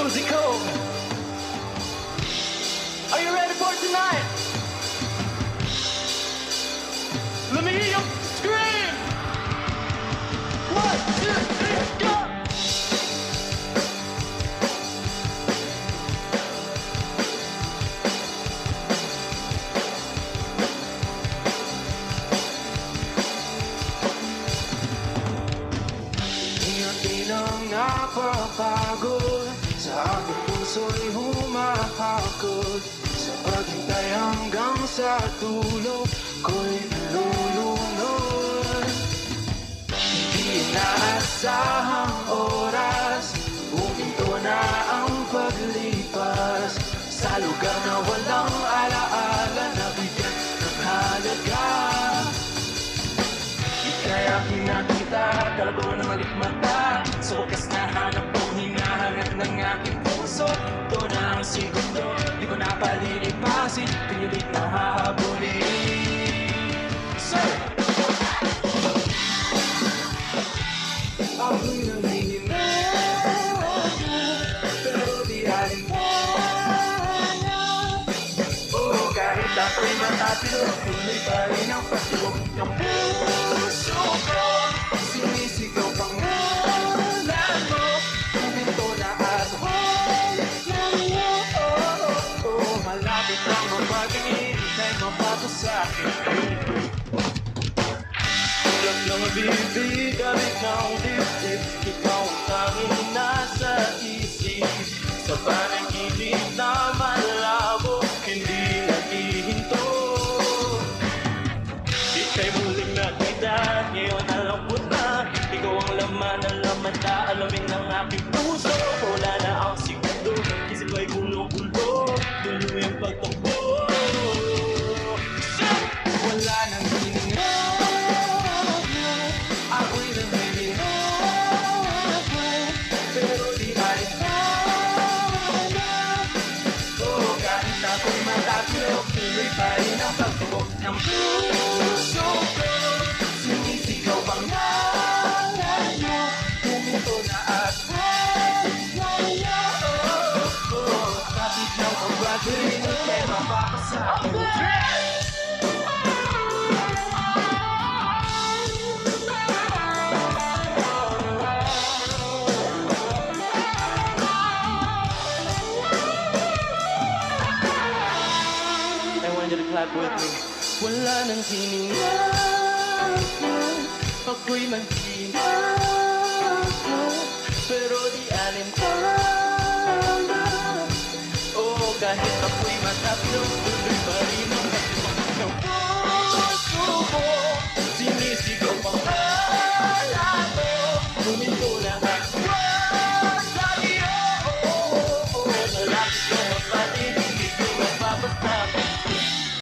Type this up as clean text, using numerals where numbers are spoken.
musical. Are you ready for tonight? Let me hear you scream. 1, 2, 3, go. Napapagod sa aking puso'y humahakot sa paghintay hanggang sa tulog ko'y nalulunod. Hindi inaasahang oras, huminto na ang paglipas sa lugar na walang alaala na bigyan ng halaga. Ika'y aking nakita, kalago na malikmata. Sa wakas nahanap kong hinahanap ng aking puso. Ito na ang segundo, di ko na palilipasin, pinilit na hahabulin. Sir! Ako'y nangihinayang, pero di alinlangan. Oo, kahit ako'y matapilo, tuloy pa rin ang pagtulog ng puso ko. Sinisigaw pang tulad ng bibig, abig ng dibdib, ikaw ang tanging nasa isip. Sa panaginip na malabo, hindi naghihinto. Ika'y muling nakita, ngayon alam ko na. Ikaw ang laman na alamin ng aking puso. Wala na ang segundo, isip ay gulo-gulo, tuloy ang pagtakbo. Wala nang hininga, ako'y nangihinga, pero di alinlangan. Oo, kahit ako'y matapilok, tuloy pa rin ang pagtugok ng puso ko. Sinisigaw pangalan mo, huminto na at halayo. Kapit ng pagbaguhin, ika'y mapapasa ako. Clap with me. Wala nang hininga, ako'y manghina, pero di alinlangan. Oo, kahit ako'y matapilok, tuloy pa rin